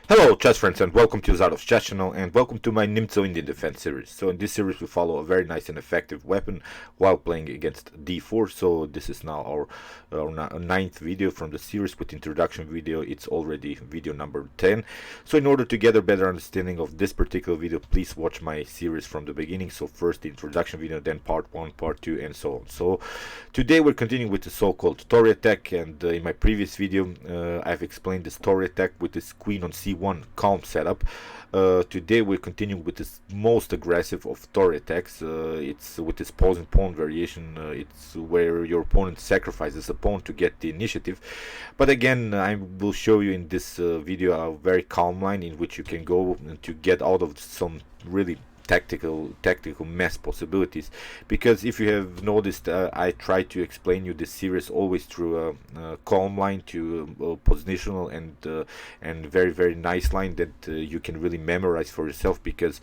Hello chess friends and welcome to Jozarov's chess channel and welcome to my Nimzo-Indian defense series. So in this series we follow a very nice and effective weapon while playing against d4. So this is now our ninth video from the series with introduction video. It's already video number 10. So in order to get a better understanding of this particular video, please watch my series from the beginning. So first the introduction video, then part 1, part 2 and so on. So today we're continuing with the so-called Torre attack, and in my previous video I've explained this Torre attack with this queen on c1 calm setup. Today we're continuing with this most aggressive of Torre attacks. It's with this pause and pawn variation. It's where your opponent sacrifices a pawn to get the initiative. But again, I will show you in this video a very calm line in which you can go to get out of some really tactical mess possibilities, because if you have noticed, I try to explain you this series always through a calm line to a positional and very nice line that you can really memorize for yourself, because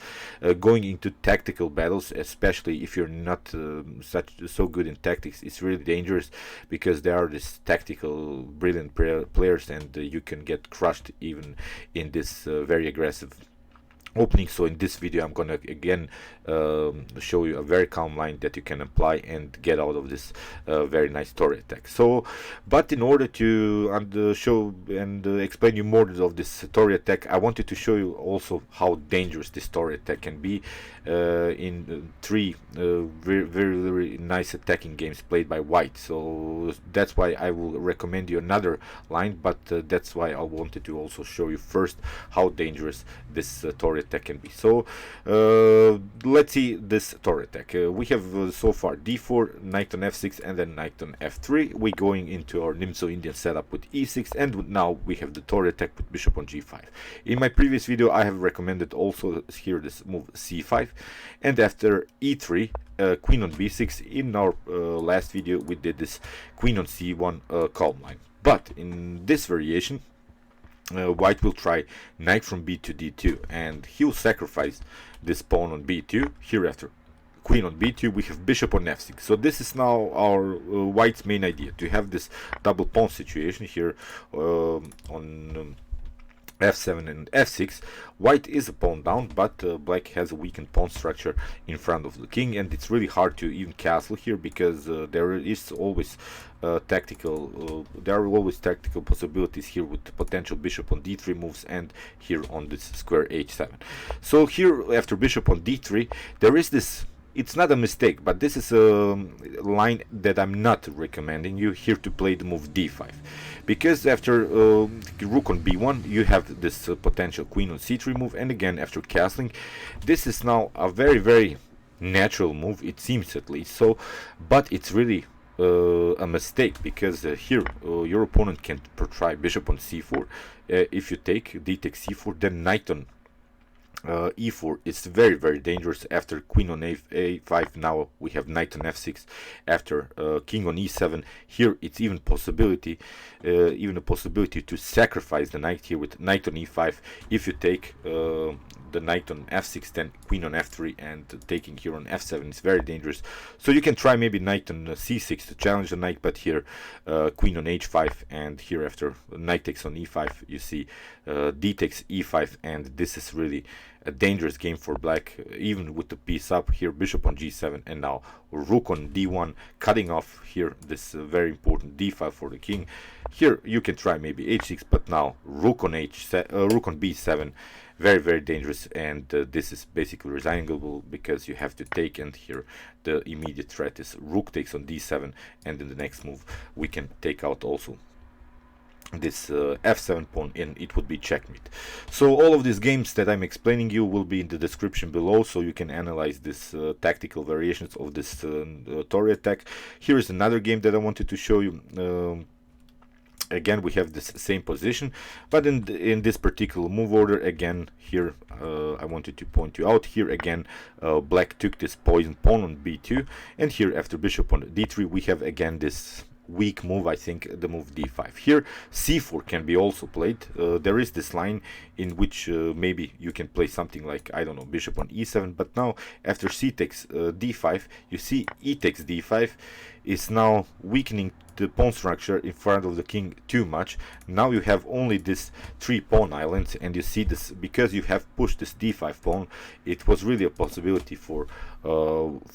going into tactical battles, especially if you're not so good in tactics, it's really dangerous, because there are these tactical brilliant players, and you can get crushed even in this very aggressive opening. So in this video I'm gonna again show you a very calm line that you can apply and get out of this very nice Torre attack. So but in order to show and explain you more of this Torre attack, I wanted to show you also how dangerous this Torre attack can be in three very nice attacking games played by white. So that's why I will recommend you another line, but that's why I wanted to also show you first how dangerous this Torre attack can be. So let's see this Torre attack. We have so far d4, knight on f6, and then knight on f3. We're going into our Nimzo-Indian setup with e6, and now we have the Torre attack with bishop on g5. In my previous video I have recommended also here this move c5, and after e3 queen on b6. In our last video we did this queen on c1 calm line. But in this variation white will try knight from b to d2, and he'll sacrifice this pawn on b2. Here after queen on b2 we have bishop on f6. So this is now our white's main idea, to have this double pawn situation here on f7 and f6. White is a pawn down, but black has a weakened pawn structure in front of the king, and it's really hard to even castle here, because there is always there are always tactical possibilities here with the potential bishop on d3 moves, and here on this square h7. So here after bishop on d3 there is this, it's not a mistake, but this is a line that I'm not recommending you here to play the move d5, because after rook on b1 you have this potential queen on c3 move, and again after castling this is now a very natural move, it seems at least so, but it's really a mistake, because here your opponent can try bishop on c4. If you take d takes c4, then knight on e4 is very dangerous. After queen on a5 now we have knight on f6. After king on e7, here it's even a possibility to sacrifice the knight here with knight on e5. If you take the knight on f6, then queen on f3, and taking here on f7 is very dangerous. So you can try maybe knight on c6 to challenge the knight, but here queen on h5, and here after knight takes on e5 you see d takes e5, and this is really a dangerous game for black, even with the piece up. Here bishop on g7, and now rook on d1, cutting off here this very important d5 for the king. Here you can try maybe h6, but now rook on rook on b7, very dangerous, and this is basically resignable, because you have to take, and here the immediate threat is rook takes on d7, and in the next move we can take out also this f7 pawn, and it would be checkmate. So all of these games that I'm explaining you will be in the description below, so you can analyze this tactical variations of this Torre attack. Here is another game that I wanted to show you. Again we have this same position, but in this particular move order, again here I wanted to point you out, here again black took this poison pawn on b2, and here after bishop on d3 we have again this weak move, I think, the move d5. Here c4 can be also played. There is this line in which maybe you can play something like, I don't know, bishop on e7, but now after c takes d5 you see e takes d5. is now weakening the pawn structure in front of the king too much. Now you have only this 3 pawn islands, and you see this, because you have pushed this d5 pawn, it was really a possibility for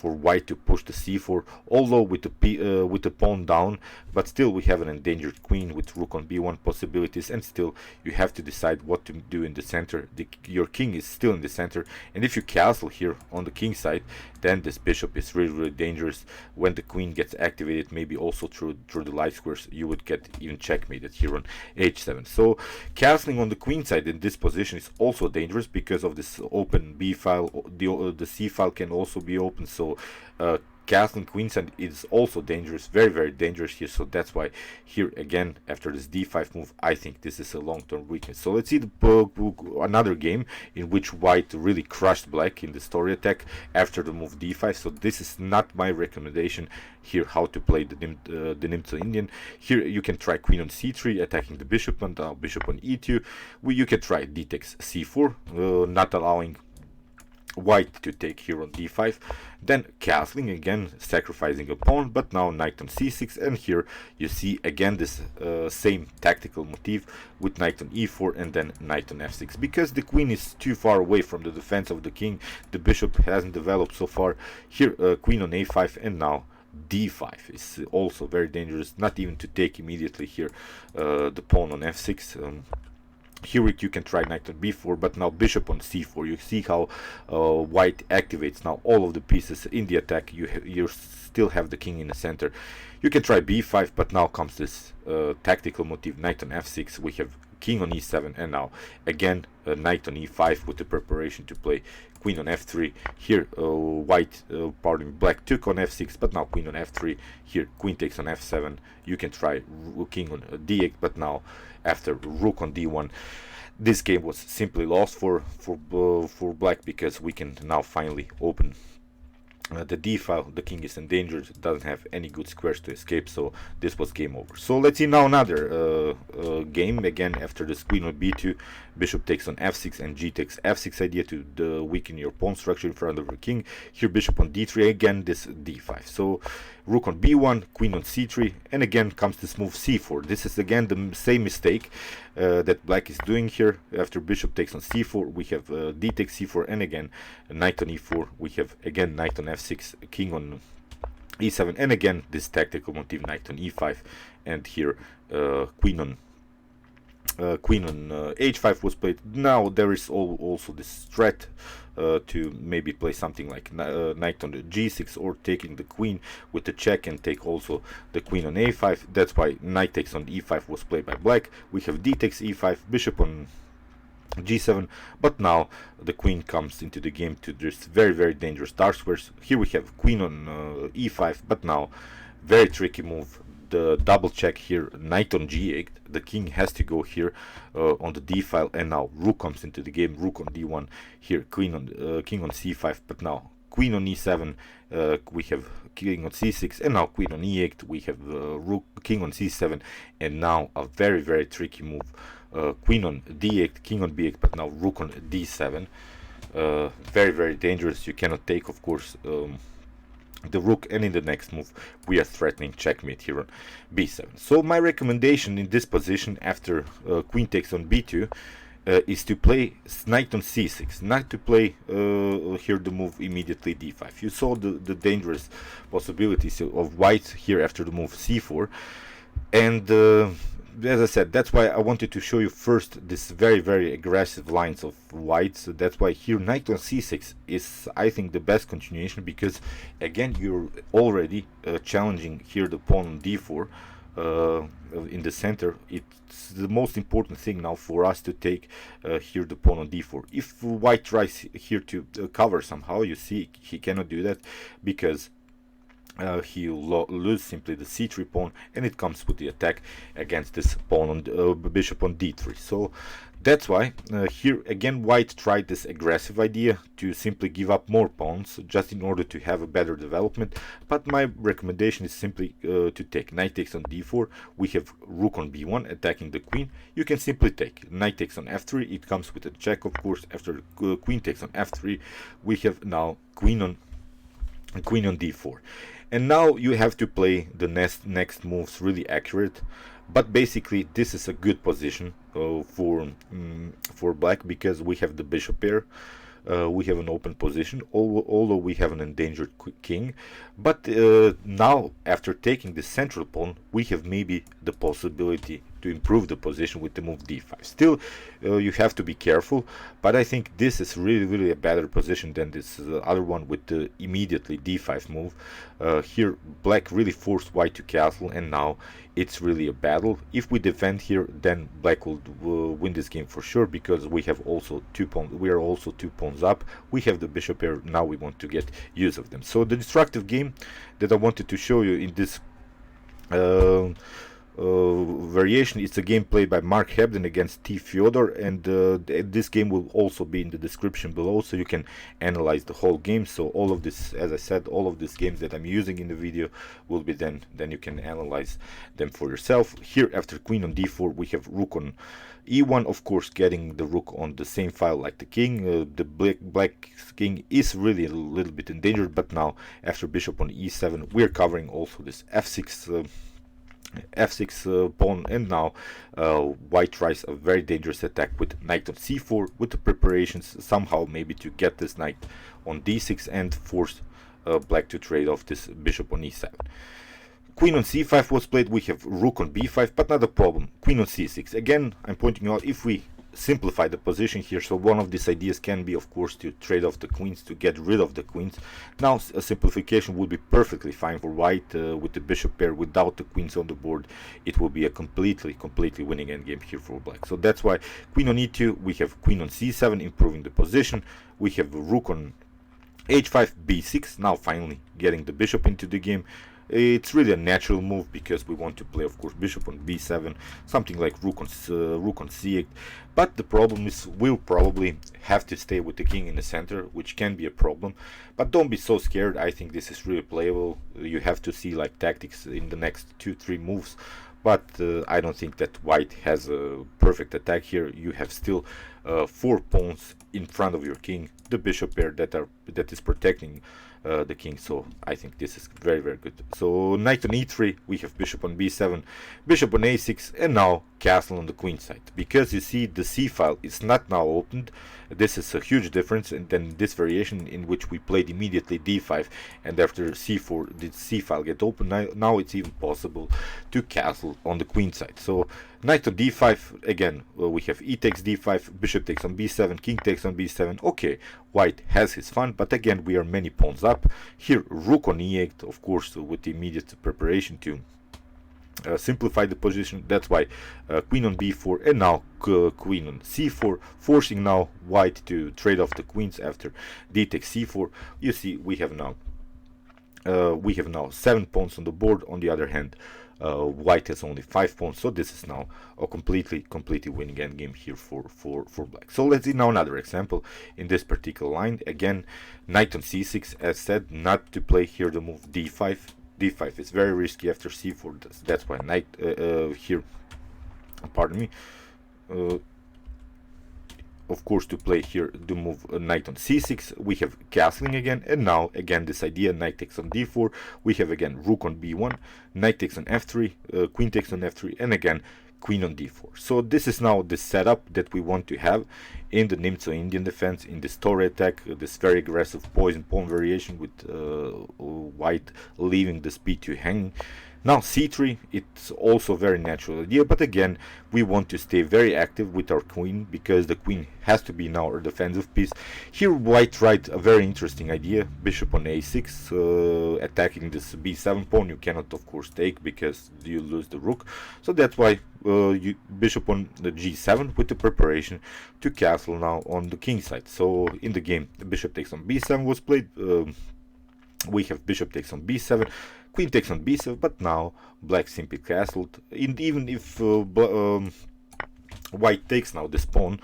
white to push the c4, although with the pawn down, but still we have an endangered queen with rook on b1 possibilities, and still you have to decide what to do in the center. Your king is still in the center, and if you castle here on the king side, then this bishop is really dangerous. When the queen gets activated, maybe also through the light squares, you would get even checkmated here on h7. So castling on the queen side in this position is also dangerous because of this open b file. The c file can also be open, so castling queenside is also dangerous, very dangerous here. So that's why here again, after this d5 move, I think this is a long-term weakness. So let's see another game in which white really crushed black in the story attack after the move d5. So this is not my recommendation here how to play the Nimzo-Indian. Here you can try queen on c3 attacking the bishop, and bishop on e2. You can try d takes c4, not allowing white to take here on d5, then castling again, sacrificing a pawn, but now knight on c6, and here you see again this same tactical motif with knight on e4 and then knight on f6. Because the queen is too far away from the defense of the king, the bishop hasn't developed so far. Here queen on a5, and now d5 is also very dangerous, not even to take immediately here the pawn on f6. Here you can try knight on b4, but now bishop on c4. You see how white activates now all of the pieces in the attack. You still have the king in the center. You can try b5, but now comes this tactical motif, knight on f6. We have king on e7, and now again knight on e5 with the preparation to play queen on f3. Here black took on f6, but now queen on f3. Here queen takes on f7. You can try king on d8, but now after rook on d1, this game was simply lost for black, because we can now finally open the d file. The king is endangered, doesn't have any good squares to escape, so this was game over. So let's see now another game again after this queen on b2, bishop takes on f6, and g takes f6 idea to weaken your pawn structure in front of the king. Here bishop on d3, again this d5. So rook on b1, queen on c3, and again comes this move c4. This is again the same mistake that black is doing here. After bishop takes on c4, we have d takes c4, and again knight on e4. We have again knight on f6, king on e7, and again this tactical motif, knight on e5, and here queen on h5 was played. Now there is also this threat to maybe play something like knight on the g6, or taking the queen with the check and take also the queen on a5. That's why knight takes on e5 was played by black. We have d takes e5, bishop on g7, but now the queen comes into the game to this very dangerous dark squares. Here we have queen on e5, but now very tricky move, the double check here, knight on g8. The king has to go here on the d file, and now rook comes into the game, rook on d1. Here king on c5, but now queen on e7. We have king on c6, and now queen on e8. We have king on c7, and now a very tricky move, queen on d8, king on b8, but now rook on d7. Very dangerous. You cannot take, of course, the rook, and in the next move we are threatening checkmate here on b7. So my recommendation in this position after queen takes on b2 is to play knight on c6, not to play here the move immediately d5. You saw the dangerous possibilities of white here after the move c4, and as I said, that's why I wanted to show you first this very aggressive lines of white. So that's why here knight on c6 is, I think, the best continuation, because again you're already challenging here the pawn on d4 in the center. It's the most important thing now for us to take here the pawn on d4. If white tries here to cover somehow, you see he cannot do that, because he'll lose simply the c3 pawn, and it comes with the attack against this pawn on bishop on d3. So that's why here again white tried this aggressive idea to simply give up more pawns just in order to have a better development. But my recommendation is simply to take knight takes on d4. We have rook on b1 attacking the queen. You can simply take knight takes on f3. It comes with a check, of course. After queen takes on f3, we have now queen on d4. And now you have to play the next moves really accurate. But basically this is a good position for black, because we have the bishop pair. We have an open position, although we have an endangered king. But now, after taking the central pawn, we have maybe the possibility to improve the position with the move d5. Still, you have to be careful, but I think this is really a better position than this other one with the immediately d5 move. Here, black really forced white to castle, and now it's really a battle. If we defend here, then black will win this game for sure, because we have also two pawns. We are also 2 pawns up. We have the bishop here. Now we want to get use of them. So the destructive game that I wanted to show you in this variation, it's a game played by Mark Hebden against T. Fyodor, and this game will also be in the description below, so you can analyze the whole game. So all of this, as I said, all of these games that I'm using in the video will be then you can analyze them for yourself. Here, after queen on d4, we have rook on e1, of course getting the rook on the same file like the king. The black king is really a little bit endangered, but now after bishop on e7, we're covering also this f6 pawn, and now white tries a very dangerous attack with knight on c4, with the preparations somehow maybe to get this knight on d6 and force black to trade off this bishop on e7. Queen on c5 was played. We have rook on b5, but not a problem. Queen on c6. Again, I'm pointing out, if we simplify the position here, so one of these ideas can be, of course, to trade off the queens, to get rid of the queens. Now a simplification would be perfectly fine for white with the bishop pair without the queens on the board. It will be a completely winning endgame here for black. So that's why queen on e2, we have queen on c7 improving the position. We have rook on h5, b6, now finally getting the bishop into the game. It's really a natural move, because we want to play, of course, bishop on b7, something like rook on c8. But the problem is, we'll probably have to stay with the king in the center, which can be a problem. But don't be so scared. I think this is really playable. You have to see like tactics in the next 2-3 moves. But I don't think that white has a perfect attack here. You have still 4 pawns in front of your king, the bishop pair that is protecting the king. So I think this is very good. So knight on e3, we have bishop on b7, bishop on a6, and now castle on the queen side, because you see the c file is not now opened. This is a huge difference, and then this variation in which we played immediately d5, and after c4 did c file get open. Now it's even possible to castle on the queen side. So knight on d5, again we have e takes d5, bishop takes on b7, king takes on b7. Okay, white has his fun, but again we are many pawns up. Here rook on e8, of course, with the immediate preparation to simplify the position. That's why queen on b4, and now queen on c4, forcing now white to trade off the queens after d takes c4. You see, we have now 7 pawns on the board. On the other hand, white has only 5 pawns, so this is now a completely winning endgame here for black. So let's see now another example in this particular line. Again, knight on c6, as said, not to play here the move d5. d5 is very risky after c4. That's why knight here, pardon me, of course, to play here the move knight on c6, we have castling again, and now again this idea, knight takes on d4, we have again rook on b1, knight takes on f3, queen takes on f3, and again queen on d4. So this is now the setup that we want to have in the Nimzo-Indian defense, in this Torre attack, this very aggressive poison pawn variation with white leaving this b2 hanging. Now c3, it's also a very natural idea, but again we want to stay very active with our queen, because the queen has to be now our defensive piece. Here white tried a very interesting idea, bishop on a6, attacking this b7 pawn. You cannot of course take, because you lose the rook, so that's why bishop on the g7 with the preparation to castle now on the king side. So in the game, the bishop takes on b7 was played. We have bishop takes on b7, queen takes on b7, but now black simply castled. And even if white takes now this pawn,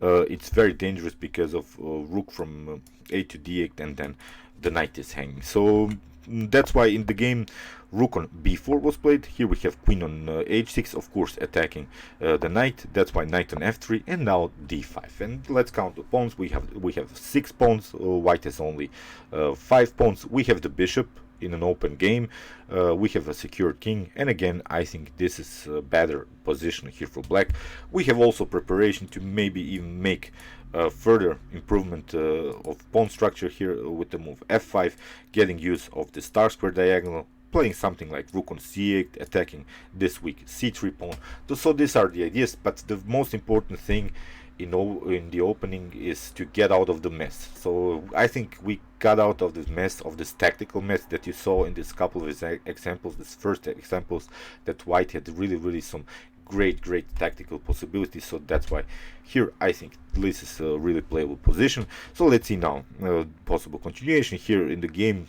it's very dangerous because of rook from a to d8, and then the knight is hanging. So that's why in the game rook on b4 was played. Here we have queen on h6, of course attacking the knight. That's why knight on f3, and now d5. And let's count the pawns. We have 6 pawns. White has only 5 pawns. We have the bishop in an open game. We have a secure king, and again I think this is a better position here for black. We have also preparation to maybe even make further improvement of pawn structure here with the move f5, getting use of the star square diagonal, playing something like rook on c8, attacking this weak c3 pawn. So these are the ideas, but the most important thing in the opening is to get out of the mess. So I think we got out of this mess, of this tactical mess that you saw in this couple of examples, this first examples, that white had really some great tactical possibilities. So that's why here I think this is a really playable position. So let's see now possible continuation here in the game.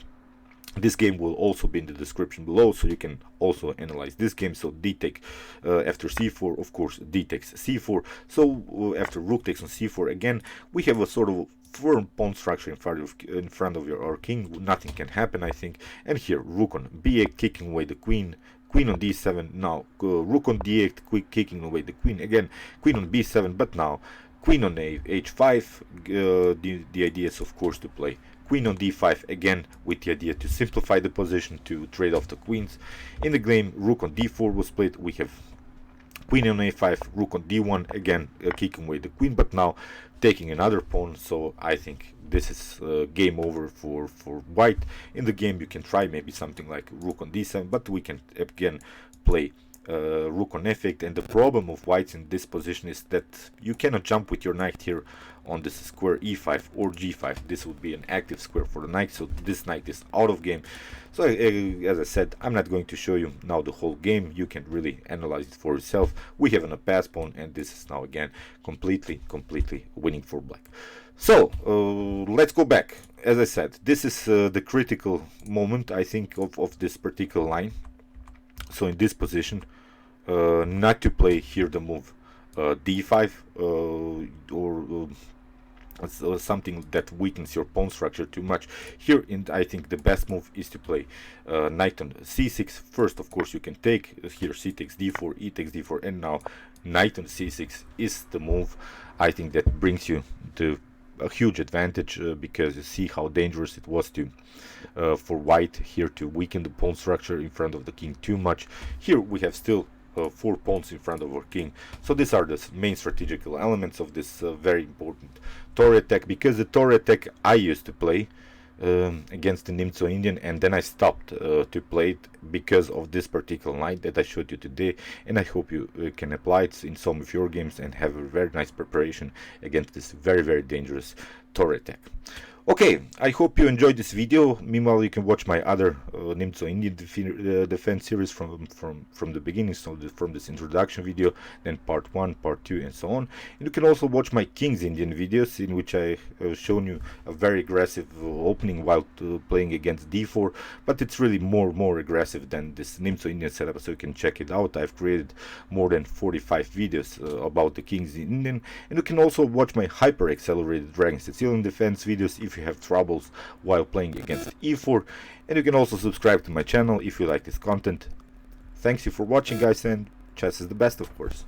This game will also be in the description below, so you can also analyze this game. So d take after c4, of course d takes c4. So after rook takes on c4, again we have a sort of firm pawn structure in front of our king. Nothing can happen, I think. And here rook on b8, kicking away the queen. Queen on d7. Now rook on d8, kicking away the queen. Again queen on b7, but now queen on h5. The idea is of course to play queen on d5, again with the idea to simplify the position, to trade off the queens. In the game rook on d4 was played. We have queen on a5, rook on d1, again kicking away the queen, but now taking another pawn. So I think this is game over for white. In the game you can try maybe something like rook on d7, but we can again play rook on f8. And the problem of whites in this position is that you cannot jump with your knight here on this square e5 or g5. This would be an active square for the knight, so this knight is out of game. So as I said, I'm not going to show you now the whole game. You can really analyze it for yourself. We have a pass pawn, and this is now again completely winning for black. So let's go back. As I said, this is the critical moment, I think, of this particular line. So in this position, not to play here the move d5 or something that weakens your pawn structure too much. Here, I think the best move is to play knight on c6. First, of course, you can take here c takes d4, e takes d4, and now knight on c6 is the move. I think that brings you to a huge advantage because you see how dangerous it was to for white here to weaken the pawn structure in front of the king too much. Here we have still 4 pawns in front of our king. So these are the main strategical elements of this very important Torre attack, because the Torre attack I used to play against the Nimzo-Indian, and then I stopped to play it because of this particular line that I showed you today. And I hope you can apply it in some of your games and have a very nice preparation against this very dangerous Torre attack. Okay, I hope you enjoyed this video. Meanwhile, you can watch my other Nimzo-Indian defense series from the beginning, so from this introduction video, then part 1, part 2, and so on. And you can also watch my King's Indian videos, in which I have shown you a very aggressive opening while playing against d4, but it's really more aggressive than this Nimzo-Indian setup, so you can check it out. I've created more than 45 videos about the King's Indian, and you can also watch my hyper accelerated Dragon Sicilian defense videos if you have troubles while playing against e4. And you can also subscribe to my channel if you like this content. Thanks you for watching, guys, and chess is the best, of course.